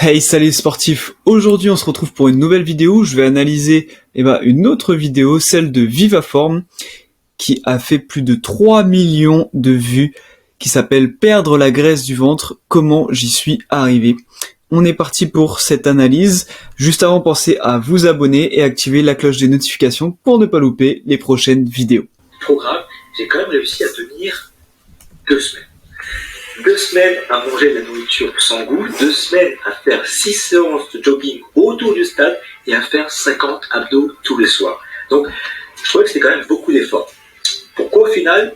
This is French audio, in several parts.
Hey, salut les sportifs. Aujourd'hui, on se retrouve pour une nouvelle vidéo. Je vais analyser une autre vidéo, celle de Vivaform, qui a fait plus de 3 millions de vues, qui s'appelle Perdre la graisse du ventre, comment j'y suis arrivé. On est parti pour cette analyse. Juste avant, pensez à vous abonner et activer la cloche des notifications pour ne pas louper les prochaines vidéos. Programme, j'ai quand même réussi à tenir 2 semaines. 2 semaines à manger de la nourriture sans goût, 2 semaines à faire 6 séances de jogging autour du stade et à faire 50 abdos tous les soirs. Donc, je trouvais que c'était quand même beaucoup d'efforts. Pourquoi au final ?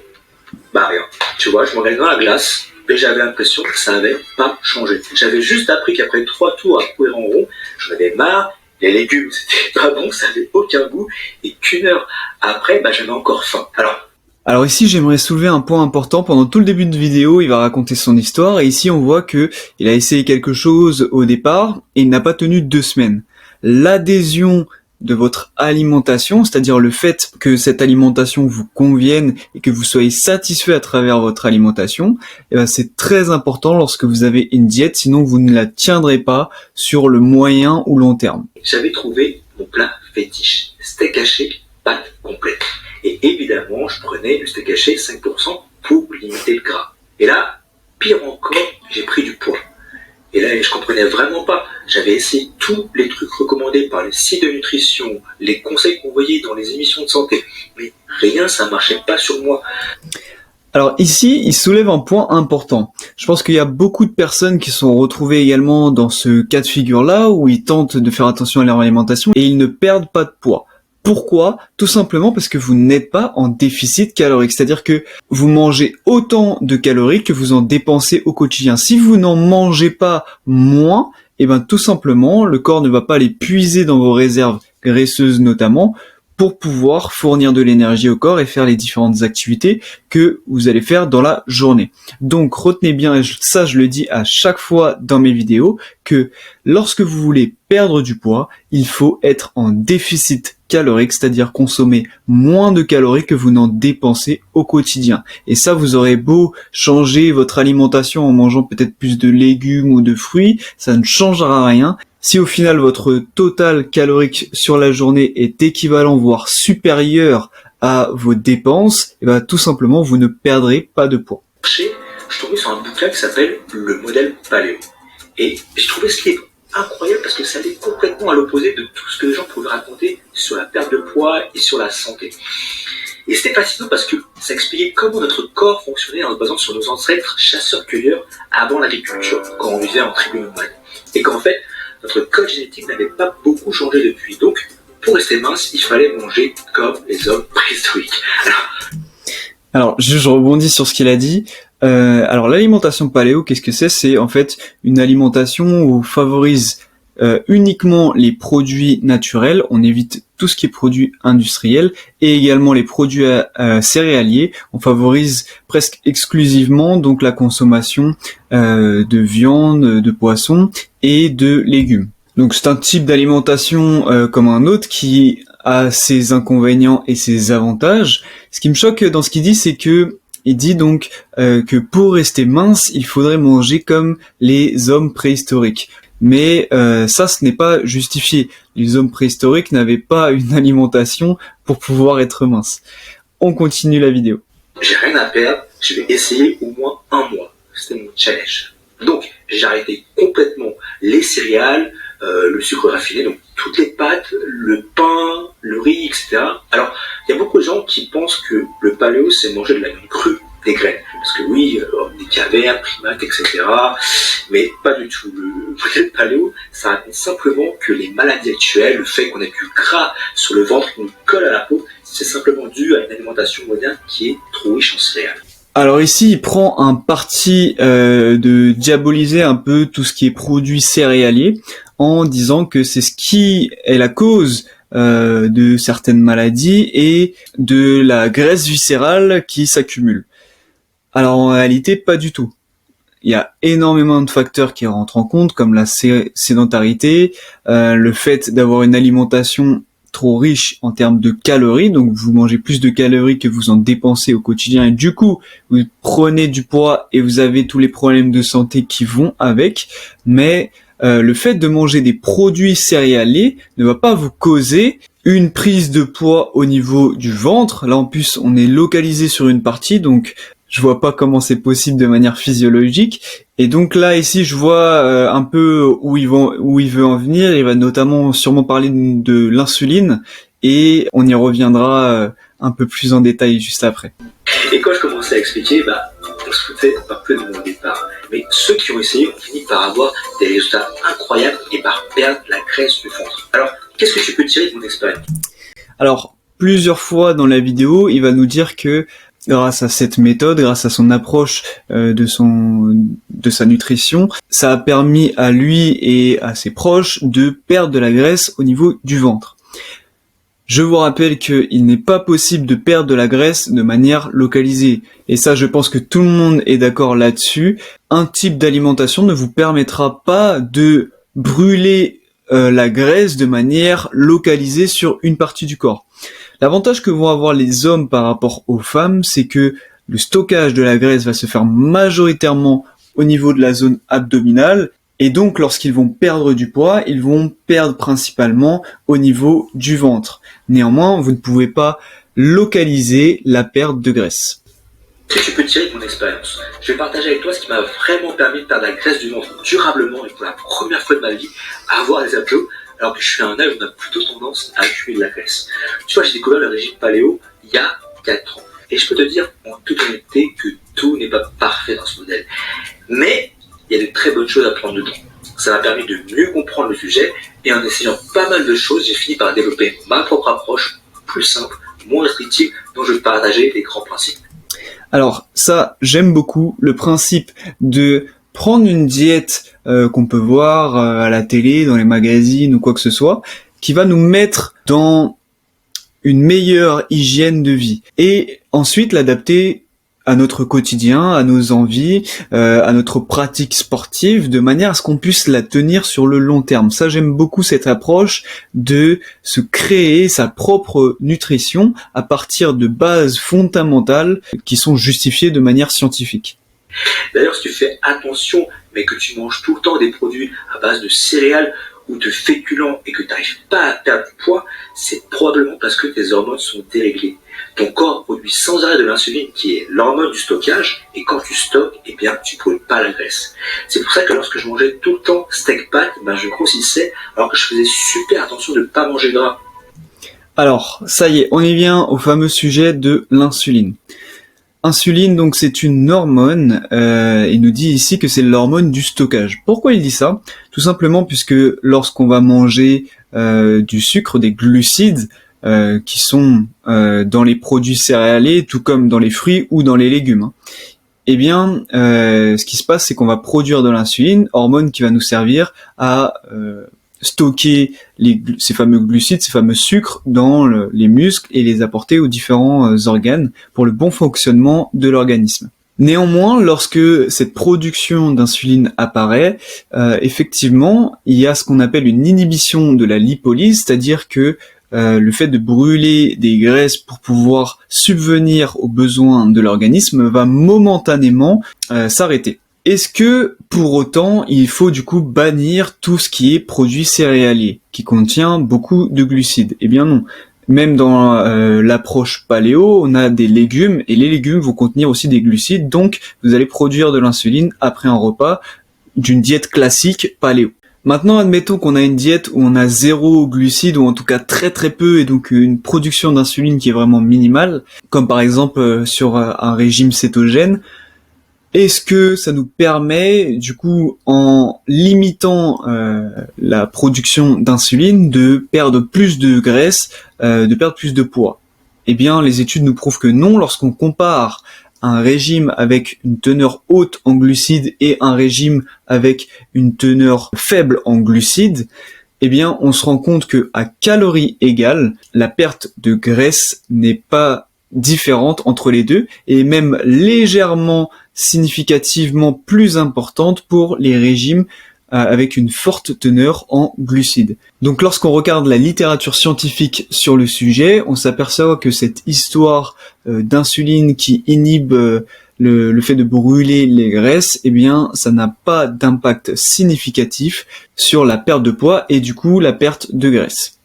Rien. Tu vois, je m'engage dans la glace, mais j'avais l'impression que ça n'avait pas changé. J'avais juste appris qu'après 3 tours à courir en rond, j'en avais marre, les légumes c'était pas bon, ça n'avait aucun goût, et qu'une heure après, j'avais encore faim. Alors ici, j'aimerais soulever un point important. Pendant tout le début de vidéo, il va raconter son histoire et ici, on voit que il a essayé quelque chose au départ et il n'a pas tenu 2 semaines. L'adhésion de votre alimentation, c'est-à-dire le fait que cette alimentation vous convienne et que vous soyez satisfait à travers votre alimentation, c'est très important lorsque vous avez une diète, sinon vous ne la tiendrez pas sur le moyen ou long terme. J'avais trouvé mon plat fétiche, steak haché, pâte complète. Et évidemment, je prenais le steak haché 5% pour limiter le gras. Et là, pire encore, j'ai pris du poids. Et là, je comprenais vraiment pas. J'avais essayé tous les trucs recommandés par les sites de nutrition, les conseils qu'on voyait dans les émissions de santé. Mais rien, ça marchait pas sur moi. Alors ici, il soulève un point important. Je pense qu'il y a beaucoup de personnes qui sont retrouvées également dans ce cas de figure-là, où ils tentent de faire attention à leur alimentation et ils ne perdent pas de poids. Pourquoi ? Tout simplement parce que vous n'êtes pas en déficit calorique, c'est-à-dire que vous mangez autant de calories que vous en dépensez au quotidien. Si vous n'en mangez pas moins, tout simplement, le corps ne va pas les puiser dans vos réserves graisseuses notamment, pour pouvoir fournir de l'énergie au corps et faire les différentes activités que vous allez faire dans la journée. Donc retenez bien, et ça je le dis à chaque fois dans mes vidéos, que lorsque vous voulez perdre du poids, il faut être en déficit calorique, c'est-à-dire consommer moins de calories que vous n'en dépensez au quotidien. Et ça, vous aurez beau changer votre alimentation en mangeant peut-être plus de légumes ou de fruits, ça ne changera rien. Si au final votre total calorique sur la journée est équivalent, voire supérieur à vos dépenses, tout simplement vous ne perdrez pas de poids. Je suis tombé sur un bouquin qui s'appelle Le modèle paléo. Et j'ai trouvé ce livre incroyable parce que ça allait complètement à l'opposé de tout ce que les gens pouvaient raconter sur la perte de poids et sur la santé. Et c'était fascinant parce que ça expliquait comment notre corps fonctionnait en se basant sur nos ancêtres chasseurs-cueilleurs avant l'agriculture, quand on vivait en tribu nomade. Et qu'en fait, notre code génétique n'avait pas beaucoup changé depuis. Donc, pour rester mince, il fallait manger comme les hommes préhistoriques. Alors, je rebondis sur ce qu'il a dit. Alors, l'alimentation paléo, qu'est-ce que c'est ? C'est en fait une alimentation où on favorise uniquement les produits naturels, on évite tout ce qui est produits industriels et également les produits céréaliers. On favorise presque exclusivement donc la consommation de viande, de poisson et de légumes. Donc c'est un type d'alimentation comme un autre qui a ses inconvénients et ses avantages. Ce qui me choque dans ce qu'il dit, c'est que il dit donc que pour rester mince, il faudrait manger comme les hommes préhistoriques. Mais ça, ce n'est pas justifié. Les hommes préhistoriques n'avaient pas une alimentation pour pouvoir être minces. On continue la vidéo. J'ai rien à perdre, je vais essayer au moins 1 mois. C'était mon challenge. Donc, j'ai arrêté complètement les céréales, le sucre raffiné, donc toutes les pâtes, le pain, le riz, etc. Alors, il y a beaucoup de gens qui pensent que le paléo, c'est manger de la viande crue, des graines. Parce que oui, des cavernes, primates, etc. Mais pas du tout. Le modèle paléo, ça raconte simplement que les maladies actuelles, le fait qu'on ait du gras sur le ventre qui nous colle à la peau, c'est simplement dû à une alimentation moderne qui est trop riche en céréales. Alors ici, il prend un parti de diaboliser un peu tout ce qui est produit céréalier en disant que c'est ce qui est la cause de certaines maladies et de la graisse viscérale qui s'accumule. Alors en réalité, pas du tout. Il y a énormément de facteurs qui rentrent en compte, comme la sédentarité, le fait d'avoir une alimentation trop riche en termes de calories, donc vous mangez plus de calories que vous en dépensez au quotidien et du coup vous prenez du poids et vous avez tous les problèmes de santé qui vont avec, mais le fait de manger des produits céréaliers ne va pas vous causer une prise de poids au niveau du ventre. Là en plus on est localisé sur une partie, donc je vois pas comment c'est possible de manière physiologique. Et donc là ici je vois un peu où il veut en venir. Il va notamment sûrement parler de l'insuline et on y reviendra un peu plus en détail juste après. Et quand je commençais à expliquer, on se foutait un peu de mon départ. Mais ceux qui ont essayé ont fini par avoir des résultats incroyables et par perdre la graisse du ventre. Alors, qu'est-ce que tu peux tirer de mon expérience? Alors, plusieurs fois dans la vidéo, il va nous dire que grâce à cette méthode, grâce à son approche de sa nutrition, ça a permis à lui et à ses proches de perdre de la graisse au niveau du ventre. Je vous rappelle qu'il n'est pas possible de perdre de la graisse de manière localisée. Et ça, je pense que tout le monde est d'accord là-dessus. Un type d'alimentation ne vous permettra pas de brûler la graisse de manière localisée sur une partie du corps. L'avantage que vont avoir les hommes par rapport aux femmes, c'est que le stockage de la graisse va se faire majoritairement au niveau de la zone abdominale. Et donc, lorsqu'ils vont perdre du poids, ils vont perdre principalement au niveau du ventre. Néanmoins, vous ne pouvez pas localiser la perte de graisse. Si tu peux tirer de mon expérience, je vais partager avec toi ce qui m'a vraiment permis de perdre la graisse du ventre durablement et pour la première fois de ma vie, à avoir des abdos, alors que je suis à un âge où on a plutôt tendance à accumuler de la graisse. Tu vois, j'ai découvert le régime paléo il y a 4 ans. Et je peux te dire en toute honnêteté que tout n'est pas parfait dans ce modèle. Mais il y a de très bonnes choses à prendre dedans. Ça m'a permis de mieux comprendre le sujet et en essayant pas mal de choses, j'ai fini par développer ma propre approche, plus simple, moins restrictive, dont je vais partager les grands principes. Alors ça, j'aime beaucoup le principe de prendre une diète qu'on peut voir à la télé, dans les magazines ou quoi que ce soit, qui va nous mettre dans une meilleure hygiène de vie et ensuite l'adapter à notre quotidien, à nos envies, à notre pratique sportive, de manière à ce qu'on puisse la tenir sur le long terme. Ça, j'aime beaucoup cette approche de se créer sa propre nutrition à partir de bases fondamentales qui sont justifiées de manière scientifique. D'ailleurs, si tu fais attention, mais que tu manges tout le temps des produits à base de céréales ou de féculents et que tu n'arrives pas à perdre du poids, c'est probablement parce que tes hormones sont déréglées. Ton corps produit sans arrêt de l'insuline qui est l'hormone du stockage et quand tu stockes, eh bien, tu ne brûles pas la graisse. C'est pour ça que lorsque je mangeais tout le temps steak pâte, je grossissais alors que je faisais super attention de ne pas manger gras. Alors, ça y est, on y vient au fameux sujet de l'insuline. Insuline, donc, c'est une hormone. Il nous dit ici que c'est l'hormone du stockage. Pourquoi il dit ça? Tout simplement puisque lorsqu'on va manger du sucre, des glucides, qui sont dans les produits céréaliers, tout comme dans les fruits ou dans les légumes, eh bien, ce qui se passe, c'est qu'on va produire de l'insuline, hormone qui va nous servir à stocker ces fameux glucides, ces fameux sucres dans les muscles et les apporter aux différents organes pour le bon fonctionnement de l'organisme. Néanmoins, lorsque cette production d'insuline apparaît, effectivement, il y a ce qu'on appelle une inhibition de la lipolyse, c'est-à-dire que le fait de brûler des graisses pour pouvoir subvenir aux besoins de l'organisme va momentanément s'arrêter. Est-ce que, pour autant, il faut du coup bannir tout ce qui est produit céréalier, qui contient beaucoup de glucides? Eh bien non. Même dans l'approche paléo, on a des légumes, et les légumes vont contenir aussi des glucides, donc vous allez produire de l'insuline après un repas d'une diète classique paléo. Maintenant, admettons qu'on a une diète où on a 0 glucides, ou en tout cas très très peu, et donc une production d'insuline qui est vraiment minimale, comme par exemple sur un régime cétogène. Est-ce que ça nous permet, du coup, en limitant la production d'insuline, de perdre plus de graisse, de perdre plus de poids? Eh bien, les études nous prouvent que non. Lorsqu'on compare un régime avec une teneur haute en glucides et un régime avec une teneur faible en glucides, eh bien, on se rend compte que à calories égales, la perte de graisse n'est pas différente entre les deux, et même légèrement significativement plus importante pour les régimes avec une forte teneur en glucides. Donc lorsqu'on regarde la littérature scientifique sur le sujet, on s'aperçoit que cette histoire d'insuline qui inhibe le fait de brûler les graisses, eh bien, ça n'a pas d'impact significatif sur la perte de poids et du coup la perte de graisse.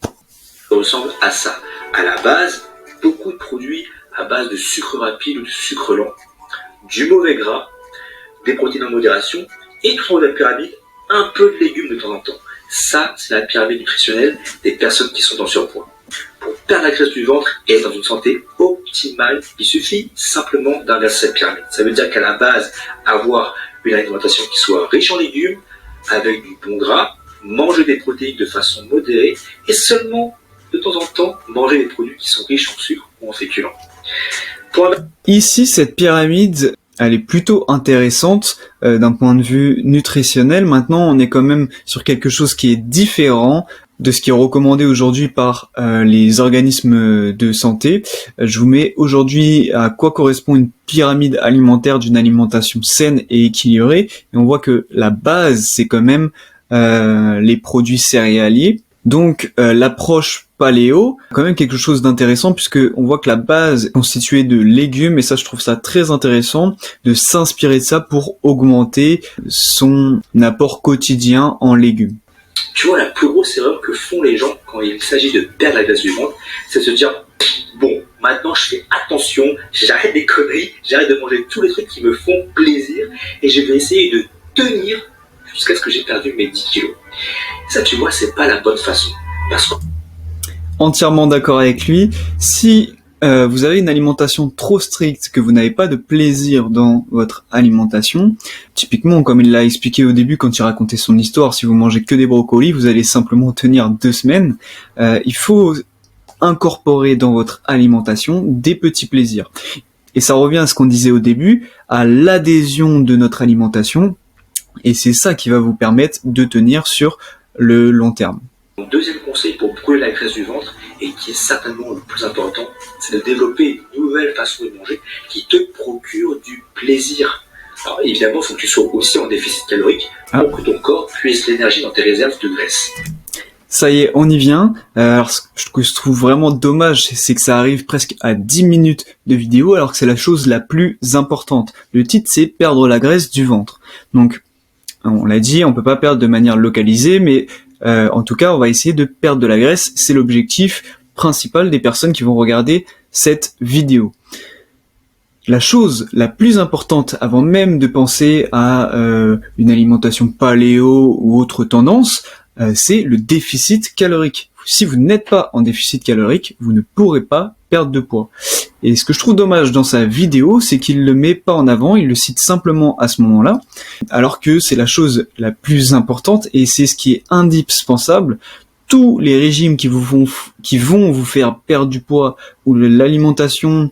Ça ressemble à ça. À la base, beaucoup de produits à base de sucre rapide ou de sucre lent, du mauvais gras, des protéines en modération et tout en haut de la pyramide, un peu de légumes de temps en temps. Ça, c'est la pyramide nutritionnelle des personnes qui sont en surpoids. Pour perdre la graisse du ventre et être dans une santé optimale, il suffit simplement d'inverser cette pyramide. Ça veut dire qu'à la base, avoir une alimentation qui soit riche en légumes, avec du bon gras, manger des protéines de façon modérée et seulement de temps en temps manger des produits qui sont riches en sucre ou en féculents. Ici, cette pyramide, elle est plutôt intéressante d'un point de vue nutritionnel. Maintenant, on est quand même sur quelque chose qui est différent de ce qui est recommandé aujourd'hui par les organismes de santé. Je vous mets aujourd'hui à quoi correspond une pyramide alimentaire d'une alimentation saine et équilibrée. Et on voit que la base, c'est quand même les produits céréaliers. Donc l'approche paléo, quand même quelque chose d'intéressant puisque on voit que la base est constituée de légumes et ça je trouve ça très intéressant de s'inspirer de ça pour augmenter son apport quotidien en légumes. Tu vois, la plus grosse erreur que font les gens quand il s'agit de perdre la graisse du ventre, c'est de se dire bon, maintenant je fais attention, j'arrête des conneries, j'arrête de manger tous les trucs qui me font plaisir et je vais essayer de tenir jusqu'à ce que j'ai perdu mes 10 kilos. Ça, tu vois, c'est pas la bonne façon. Parce que... Entièrement d'accord avec lui. Si vous avez une alimentation trop stricte, que vous n'avez pas de plaisir dans votre alimentation, typiquement, comme il l'a expliqué au début quand il racontait son histoire, si vous mangez que des brocolis, vous allez simplement tenir 2 semaines. Il faut incorporer dans votre alimentation des petits plaisirs. Et ça revient à ce qu'on disait au début, à l'adhésion de notre alimentation, et c'est ça qui va vous permettre de tenir sur le long terme. Mon deuxième conseil pour brûler la graisse du ventre, et qui est certainement le plus important, c'est de développer une nouvelle façon de manger qui te procure du plaisir. Alors évidemment, il faut que tu sois aussi en déficit calorique pour que ton corps puise l'énergie dans tes réserves de graisse. Ça y est, on y vient. Alors, ce que je trouve vraiment dommage, c'est que ça arrive presque à 10 minutes de vidéo, alors que c'est la chose la plus importante. Le titre, c'est « Perdre la graisse du ventre ». Donc, on l'a dit, on peut pas perdre de manière localisée, mais en tout cas, on va essayer de perdre de la graisse. C'est l'objectif principal des personnes qui vont regarder cette vidéo. La chose la plus importante, avant même de penser à une alimentation paléo ou autre tendance, c'est le déficit calorique. Si vous n'êtes pas en déficit calorique, vous ne pourrez pas perdre de poids. Et ce que je trouve dommage dans sa vidéo, c'est qu'il le met pas en avant, il le cite simplement à ce moment-là, alors que c'est la chose la plus importante et c'est ce qui est indispensable. Tous les régimes qui vont vous faire perdre du poids ou l'alimentation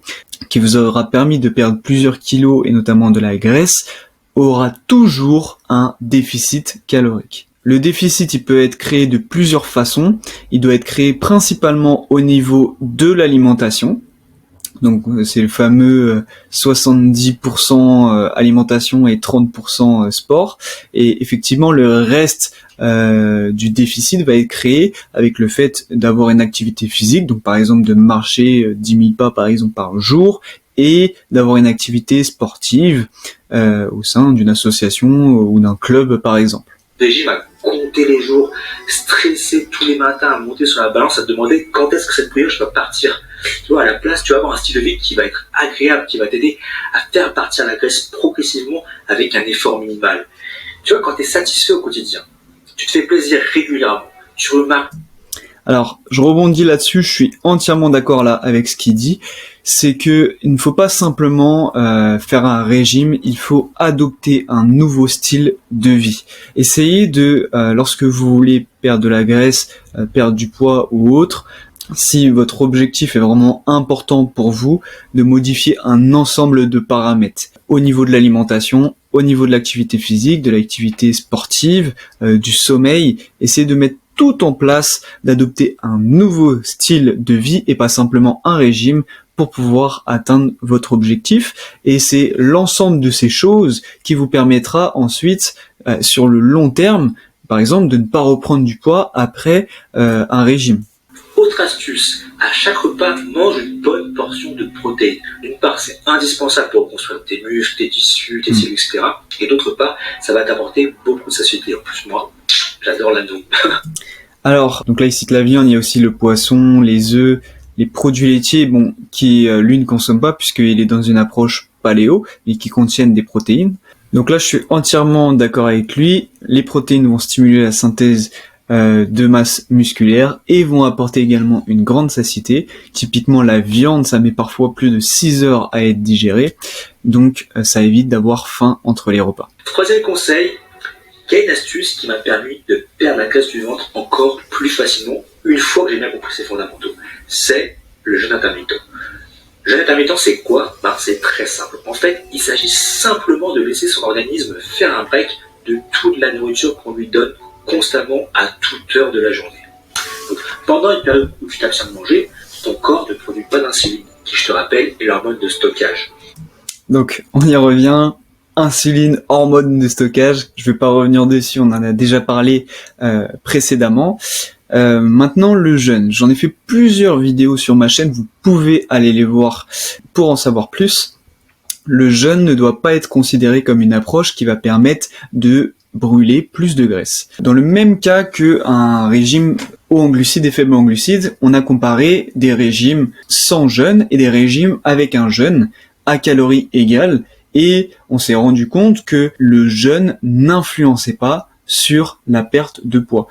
qui vous aura permis de perdre plusieurs kilos et notamment de la graisse aura toujours un déficit calorique. Le déficit, il peut être créé de plusieurs façons. Il doit être créé principalement au niveau de l'alimentation. Donc c'est le fameux 70% alimentation et 30% sport. Et effectivement, le reste du déficit va être créé avec le fait d'avoir une activité physique, donc par exemple de marcher 10 000 pas par exemple par jour, et d'avoir une activité sportive au sein d'une association ou d'un club par exemple. Régime à compter les jours, stresser tous les matins, à monter sur la balance, à te demander quand est-ce que cette prière je dois partir. Tu vois, à la place, tu vas avoir un style de vie qui va être agréable, qui va t'aider à faire partir la graisse progressivement avec un effort minimal. Tu vois, quand tu es satisfait au quotidien, tu te fais plaisir régulièrement, tu remarques. Alors, je rebondis là-dessus, je suis entièrement d'accord là avec ce qu'il dit, c'est que il ne faut pas simplement faire un régime, il faut adopter un nouveau style de vie. Essayez de, lorsque vous voulez perdre de la graisse, perdre du poids ou autre, si votre objectif est vraiment important pour vous, de modifier un ensemble de paramètres au niveau de l'alimentation, au niveau de l'activité physique, de l'activité sportive, du sommeil. Essayez de mettre tout en place, d'adopter un nouveau style de vie et pas simplement un régime pour pouvoir atteindre votre objectif. Et c'est l'ensemble de ces choses qui vous permettra ensuite, sur le long terme, par exemple, de ne pas reprendre du poids après un régime. Faut Autre astuce, à chaque repas, mange une bonne portion de protéines. D'une part, c'est indispensable pour construire tes muscles, tes tissus, tes cellules, etc. Et d'autre part, ça va t'apporter beaucoup de satiété. En plus, moi, j'adore la viande. Alors, donc là, il cite la viande, il y a aussi le poisson, les œufs, les produits laitiers, bon, qui lui ne consomme pas puisqu'il est dans une approche paléo et qui contiennent des protéines. Donc là, je suis entièrement d'accord avec lui. Les protéines vont stimuler la synthèse de masse musculaire et vont apporter également une grande satiété. Typiquement, la viande, ça met parfois plus de 6 heures à être digérée, donc ça évite d'avoir faim entre les repas. Troisième conseil, il y a une astuce qui m'a permis de perdre la graisse du ventre encore plus facilement une fois que j'ai bien compris ces fondamentaux. C'est le jeûne intermittent. Le jeûne intermittent, c'est quoi? C'est très simple. En fait, il s'agit simplement de laisser son organisme faire un break de toute la nourriture qu'on lui donne constamment à toute heure de la journée. Donc, pendant une période où tu t'abstiens de manger, ton corps ne produit pas d'insuline, qui, je te rappelle, est l'hormone de stockage. Donc, on y revient. Insuline, hormone de stockage. Je vais pas revenir dessus, on en a déjà parlé précédemment. Maintenant, le jeûne. J'en ai fait plusieurs vidéos sur ma chaîne. Vous pouvez aller les voir pour en savoir plus. Le jeûne ne doit pas être considéré comme une approche qui va permettre de brûler plus de graisse. Dans le même cas qu'un régime haut en glucides et faible en glucides, on a comparé des régimes sans jeûne et des régimes avec un jeûne à calories égales et on s'est rendu compte que le jeûne n'influençait pas sur la perte de poids.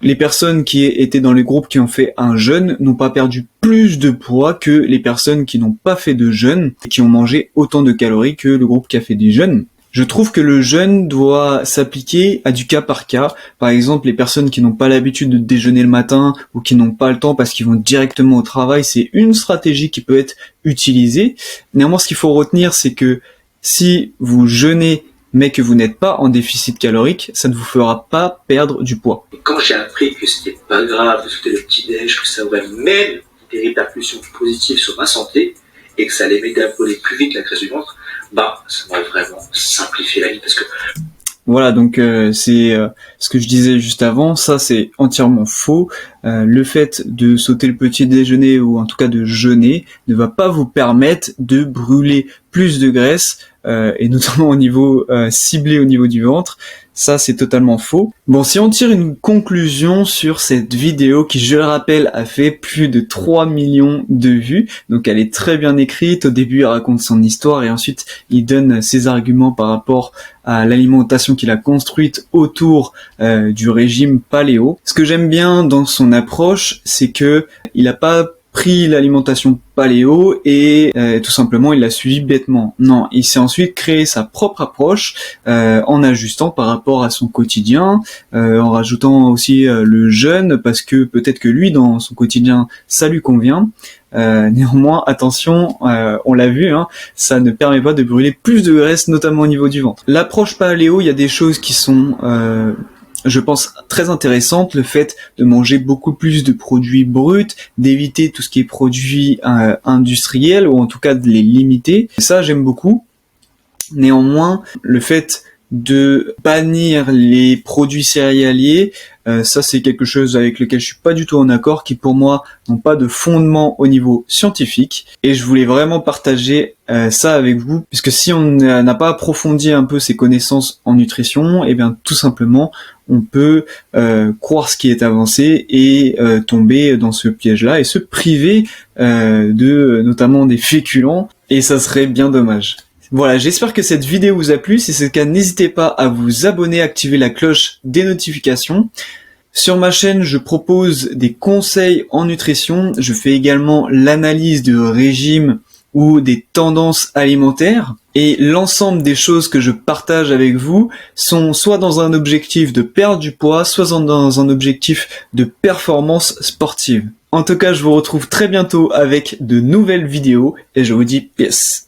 Les personnes qui étaient dans les groupes qui ont fait un jeûne n'ont pas perdu plus de poids que les personnes qui n'ont pas fait de jeûne et qui ont mangé autant de calories que le groupe qui a fait du jeûne. Je trouve que le jeûne doit s'appliquer à du cas par cas. Par exemple, les personnes qui n'ont pas l'habitude de déjeuner le matin ou qui n'ont pas le temps parce qu'ils vont directement au travail, c'est une stratégie qui peut être utilisée. Néanmoins, ce qu'il faut retenir, c'est que si vous jeûnez mais que vous n'êtes pas en déficit calorique, ça ne vous fera pas perdre du poids. Et quand j'ai appris que c'était pas grave de sauter le petit-déj, que ça aurait même des répercussions positives sur ma santé et que ça allait m'aider à brûler plus vite la graisse du ventre, ça m'a vraiment simplifié la vie parce que... Voilà, donc c'est ce que je disais juste avant, ça c'est entièrement faux. Le fait de sauter le petit déjeuner ou en tout cas de jeûner ne va pas vous permettre de brûler plus de graisse et notamment au niveau ciblé au niveau du ventre. Ça c'est totalement faux. Bon, si on tire une conclusion sur cette vidéo qui, je le rappelle, a fait plus de 3 millions de vues, donc elle est très bien écrite. Au début il raconte son histoire et ensuite il donne ses arguments par rapport à l'alimentation qu'il a construite autour du régime paléo. Ce que j'aime bien dans son approche, c'est que il a pas pris l'alimentation paléo et tout simplement il l'a suivi bêtement. Non, il s'est ensuite créé sa propre approche en ajustant par rapport à son quotidien, en rajoutant aussi le jeûne parce que peut-être que lui dans son quotidien ça lui convient. Néanmoins, attention, on l'a vu, ça ne permet pas de brûler plus de graisse, notamment au niveau du ventre. L'approche paléo, il y a des choses qui sont je pense très intéressante, le fait de manger beaucoup plus de produits bruts, d'éviter tout ce qui est produits industriels ou en tout cas de les limiter. Ça, j'aime beaucoup. Néanmoins, le fait de bannir les produits céréaliers, ça c'est quelque chose avec lequel je suis pas du tout en accord, qui pour moi n'ont pas de fondement au niveau scientifique, et je voulais vraiment partager ça avec vous, puisque si on n'a pas approfondi un peu ses connaissances en nutrition, et bien tout simplement on peut croire ce qui est avancé et tomber dans ce piège-là et se priver de notamment des féculents, et ça serait bien dommage. Voilà, j'espère que cette vidéo vous a plu. Si c'est le cas, n'hésitez pas à vous abonner, activer la cloche des notifications. Sur ma chaîne, je propose des conseils en nutrition. Je fais également l'analyse de régimes ou des tendances alimentaires. Et l'ensemble des choses que je partage avec vous sont soit dans un objectif de perdre du poids, soit dans un objectif de performance sportive. En tout cas, je vous retrouve très bientôt avec de nouvelles vidéos et je vous dis peace.